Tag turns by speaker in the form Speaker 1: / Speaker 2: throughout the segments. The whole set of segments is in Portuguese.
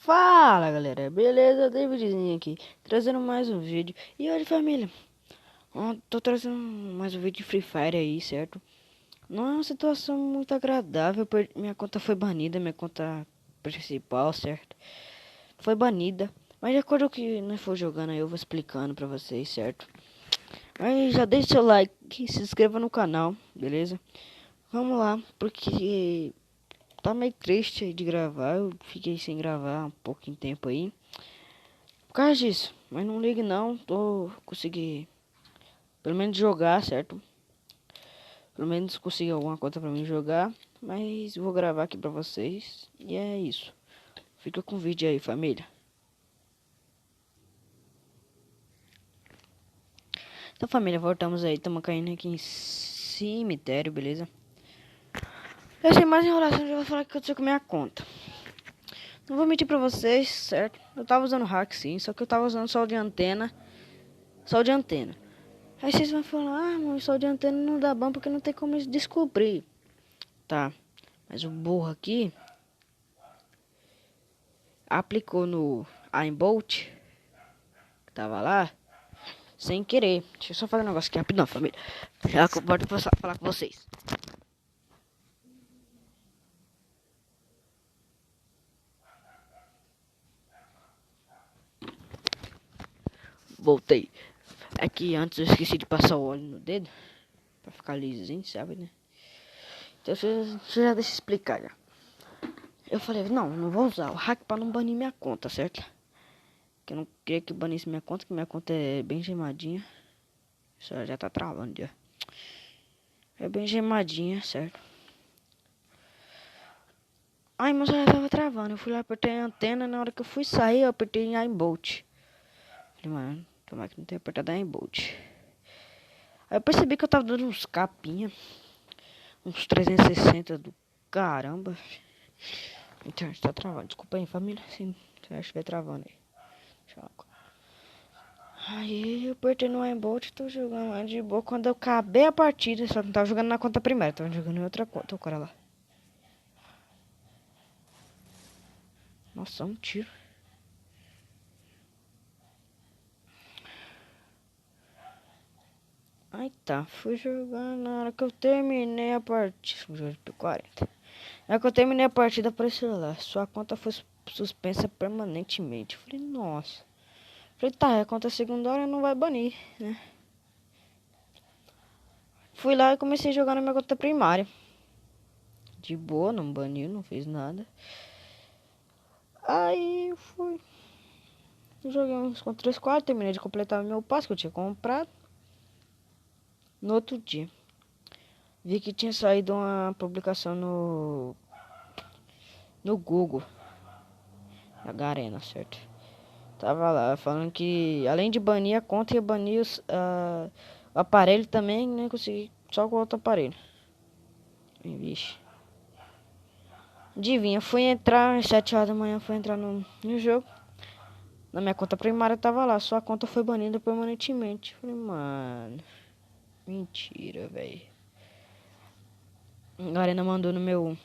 Speaker 1: Fala galera, beleza? Davidzinho aqui, trazendo mais um vídeo. E hoje família, tô trazendo mais um vídeo de Free Fire aí, certo? Não é uma situação muito agradável, minha conta foi banida, minha conta principal, certo? Foi banida, mas de acordo com o que nós for jogando aí eu vou explicando pra vocês, certo? Mas já deixa seu like, se inscreva no canal, beleza? Vamos lá, porque tá meio triste aí de gravar, eu fiquei sem gravar um pouquinho de tempo aí. Por causa disso, mas não ligue não, tô consegui pelo menos jogar, certo? Pelo menos consegui alguma coisa pra mim jogar, mas vou gravar aqui pra vocês e é isso. Fica com o vídeo aí, família. Então, família, voltamos aí, estamos caindo aqui em cemitério, beleza? Eu sei mais enrolação, já vou falar o que aconteceu com minha conta. Não vou mentir pra vocês, certo? Eu tava usando hack sim, só que eu tava usando sol de antena. Sol de antena. Aí vocês vão falar, ah, mas sol de antena não dá bom porque não tem como descobrir. Tá, mas o burro aqui aplicou no Aimbolt, que tava lá, sem querer. Deixa eu só fazer um negócio aqui rapidão, família. Já que eu volto pra falar com vocês. Voltei. É que antes eu esqueci de passar o óleo no dedo, pra ficar lisinho, sabe, né? Então você já deixa eu explicar já. Eu falei, não vou usar o hack pra não banir minha conta, certo? Que eu não queria que banisse minha conta, que minha conta é bem gemadinha. Isso já tá travando já. É bem gemadinha, certo? Ai, meu celular tava travando. Eu fui lá, apertei a antena. Na hora que eu fui sair, eu apertei em Aimbolt. Falei, mano, tomara que não tenha apertado Aimbolt. Aí eu percebi que eu tava dando uns capinha. Uns 360 do caramba. Então, tá travando. Desculpa aí, família. Se estiver travando aí. Aí eu apertei no Aimbolt e tô jogando lá de boa. Quando eu acabei a partida, só que não tava jogando na conta primária, tava jogando em outra conta. O cara lá. Nossa, um tiro. Aí tá, fui jogar. Na hora que eu terminei a partida. Jogo de 40. Na hora que eu terminei a partida, apareceu lá. Sua conta foi suspensa permanentemente. Eu falei, nossa. Falei, tá, a conta secundária não vai banir, né? Fui lá e comecei a jogar na minha conta primária. De boa, não baniu, não fez nada. Aí eu fui. Joguei uns com 3 4, terminei de completar meu passe que eu tinha comprado. No outro dia, vi que tinha saído uma publicação no Google, da Garena, certo? Tava lá falando que além de banir a conta, ia banir o aparelho também, nem consegui, só com outro aparelho. Vixe. Adivinha, fui entrar às 7 horas da manhã, fui entrar no jogo. Na minha conta primária tava lá, sua conta foi banida permanentemente. Falei, mano, mentira, velho. A Garena mandou no meu...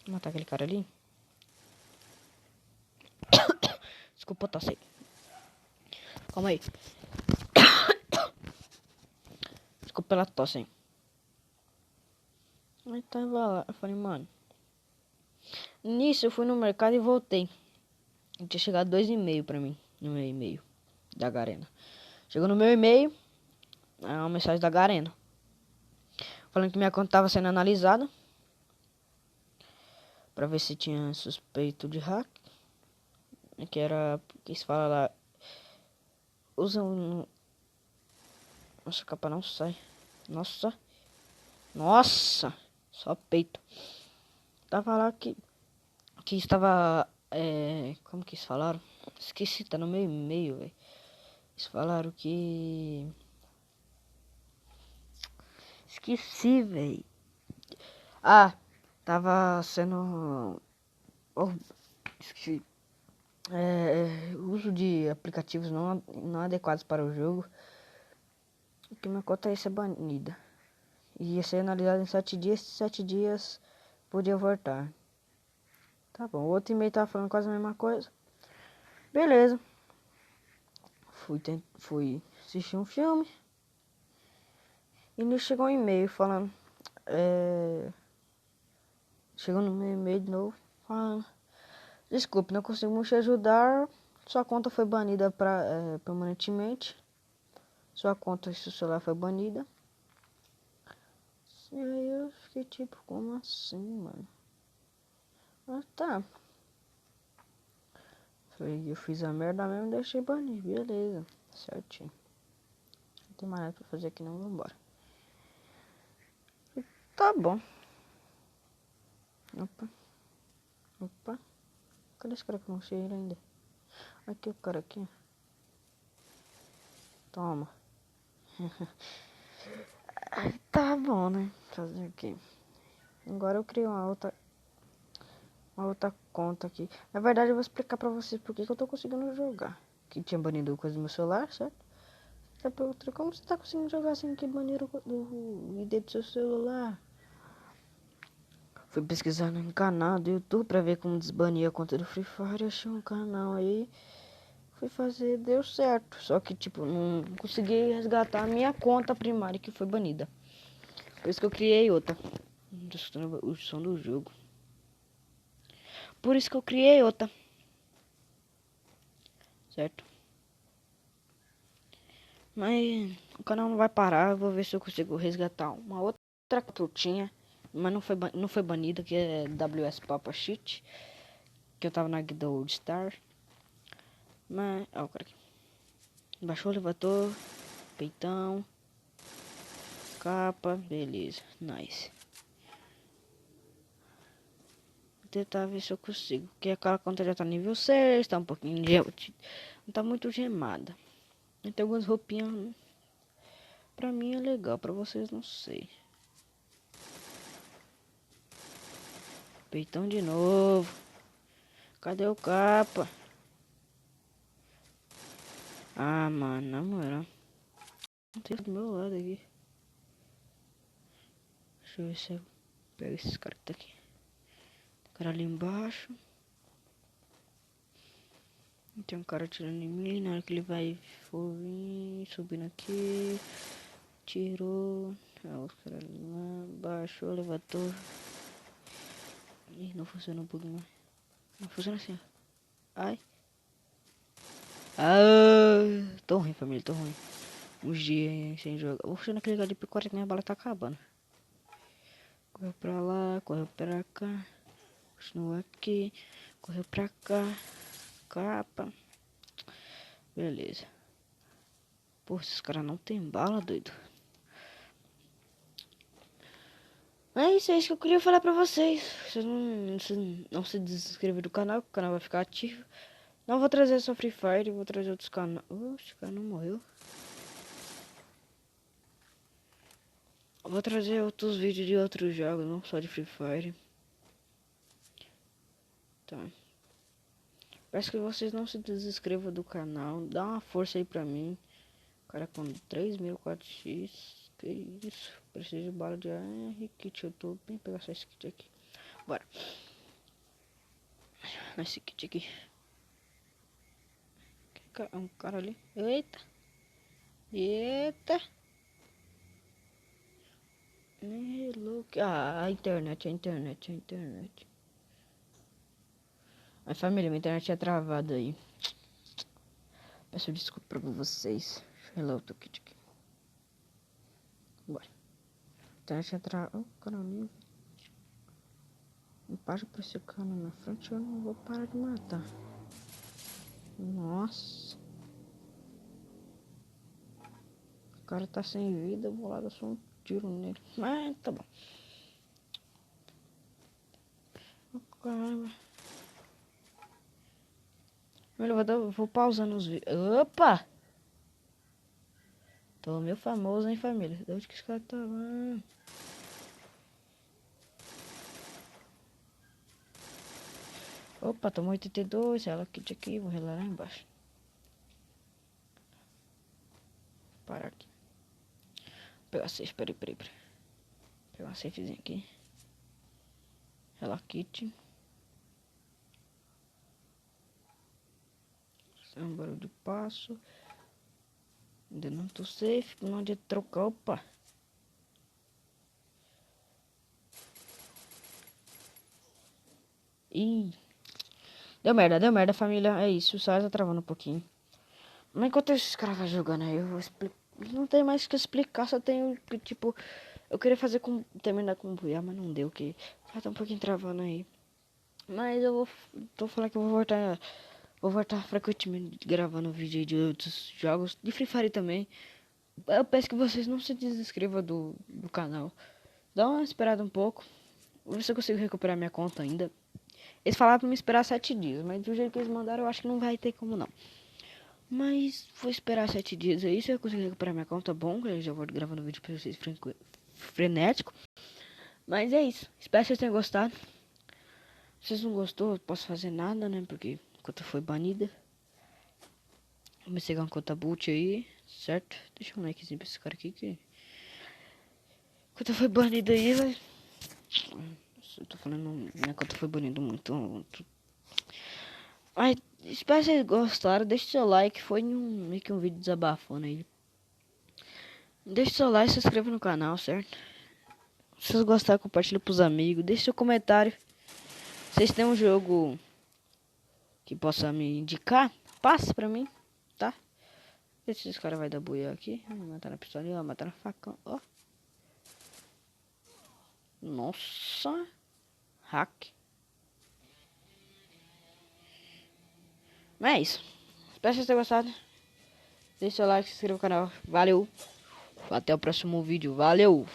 Speaker 1: Vou matar aquele cara ali. Desculpa, tá seco. Calma aí. Desculpa pela tosse, hein. Aí tava lá, eu falei, mano. Nisso eu fui no mercado e voltei. Tinha chegado 2 e-mail pra mim, no meu e-mail da Garena. Chegou no meu e-mail, uma mensagem da Garena. Falando que minha conta tava sendo analisada. Pra ver se tinha suspeito de hack. Que era, que se fala lá. Usa um... Nossa, a capa não sai. Nossa. Nossa. Só peito. Tava lá que estava... como que eles falaram? Esqueci, tá no meu e-mail, velho. Eles falaram que... Esqueci, velho. Ah, tava sendo... Oh, esqueci. Uso de aplicativos não adequados para o jogo. Que minha conta ia ser banida. Ia ser analisada em 7 dias. 7 dias podia voltar. Tá bom, o outro e-mail tava falando quase a mesma coisa. Beleza. Fui assistir um filme. E me chegou um e-mail falando. Chegou no meu e-mail de novo. Falando. Desculpe, não conseguimos te ajudar. Sua conta foi banida permanentemente. Sua conta e seu celular foi banida. E aí eu fiquei tipo, como assim, mano? Ah, tá. Eu fiz a merda mesmo e deixei banir. Beleza. Certinho. Não tem mais nada pra fazer aqui não, vambora. Tá bom. Opa. Opa. Cadê esse cara que não cheira ainda? Aqui o cara aqui. Toma. Aí tá bom, né? Fazer aqui. Agora eu criei uma outra conta aqui. Na verdade eu vou explicar pra vocês por que eu tô conseguindo jogar. Que tinha banido coisa do meu celular, certo? Tá perguntando como você tá conseguindo jogar assim que baniram o ID do seu celular? Fui pesquisar no canal do YouTube pra ver como desbanir a conta do Free Fire. Achei um canal aí. Fui fazer, deu certo. Só que tipo, não consegui resgatar a minha conta primária que foi banida. Por isso que eu criei outra. Tô escutando o som do jogo. Por isso que eu criei outra. Certo? Mas o canal não vai parar. Eu vou ver se eu consigo resgatar uma outra que eu tinha. Mas não foi banida, que é WS Papa Cheat. Que eu tava na guia Old Star. Mas, ó, o cara aqui. Baixou, levantou. Peitão. Capa, beleza. Nice. Vou tentar ver se eu consigo. Porque aquela conta já tá nível 6. Tá um pouquinho de... Não tá muito gemada. Tem algumas roupinhas. Pra mim é legal, pra vocês não sei. Peitão de novo. Cadê o capa? Ah, mano, na moral. Não tem do meu lado aqui. Deixa eu ver se eu pego esses caras que tá aqui. Tem cara ali embaixo. Tem um cara tirando em mim. Na hora que ele vai for vir, subindo aqui. Tirou. Ah, os caras ali lá. Baixou, levantou. Ih, não funciona um pouquinho mais. Não funciona assim, ó. Ai. Ah, tô ruim, família, tô ruim. Uns dias sem jogar. Vou funcionar aquele lugar de picote que minha bala tá acabando. Correu pra lá, correu pra cá. Continua aqui. Correu pra cá. Capa. Beleza. Pô, esses caras não tem bala, doido. É isso que eu queria falar pra vocês. Vocês não se desinscrever do canal, que o canal vai ficar ativo. Não vou trazer só Free Fire, vou trazer outros canais. Oxe, o cara não morreu. Vou trazer outros vídeos de outros jogos, não só de Free Fire. Tá. Peço que vocês não se desinscrevam do canal. Dá uma força aí pra mim. O cara com 3004x. Que isso? Preciso de bala de AR. Kit, eu tô bem pegar só esse kit aqui. Bora. Esse kit aqui. Um cara ali. Eita. Eita. Louco. Ah, a internet. Mas família, minha internet é travada aí. Peço desculpa pra vocês. Deixa eu lá outro kit aqui. Bora. Internet é travada. Oh, caramba. Não para pra esse cara na frente, eu não vou parar de matar. Nossa. O cara tá sem vida, eu vou lá dar só um tiro nele. Mas tá bom. Oh, caramba. Vou pausando os vídeos. Opa! Tô meio famoso, hein, família? De onde que esse cara tá lá? Opa, tomou 82. Ela kit aqui, vou relar lá embaixo. Parar aqui. Pegar safe, peraí. Pegar uma safezinha aqui. Ela kit. É um barulho de passo. Ainda não tô safe. Não adianta trocar. Opa. Ih. Deu merda, família. É isso. O Sara tá travando um pouquinho. Mas enquanto esses caras vão jogando aí, eu vou explicar. Não tem mais o que explicar. Só tenho que, tipo. Eu queria fazer com. Terminar com o Buiá, mas não deu. Que tá um pouquinho travando aí. Mas eu vou. Tô falando que eu vou voltar. Vou voltar frequentemente gravando vídeo aí de outros jogos. De Free Fire também. Eu peço que vocês não se desinscrevam do canal. Dá uma esperada um pouco. Vou ver se eu consigo recuperar minha conta ainda. Eles falaram pra me esperar 7 dias. Mas do jeito que eles mandaram, eu acho que não vai ter como não. Mas vou esperar 7 dias aí. Se eu conseguir recuperar minha conta, bom. Eu já vou gravando vídeo pra vocês frenético. Mas é isso. Espero que vocês tenham gostado. Se vocês não gostou, eu posso fazer nada, né? Porque a conta foi banida. Vamos pegar uma conta boot aí, certo? Deixa um likezinho pra esse cara aqui que... A conta foi banida aí, velho. Eu tô falando, minha conta foi banida muito. Mas espero que vocês gostaram. Deixa seu like, foi meio que um vídeo desabafando aí. Deixa seu like, se inscreva no canal, certo? Se vocês gostaram, compartilha pros amigos. Deixa seu comentário. Se vocês têm um jogo que possa me indicar, passa pra mim, tá? Esse cara vai dar buia aqui. Matar na pistola, matar na facão, ó. Nossa. Hack. Mas é isso. Espero que vocês tenham gostado. Deixe seu like, se inscreva no canal. Valeu. Até o próximo vídeo. Valeu.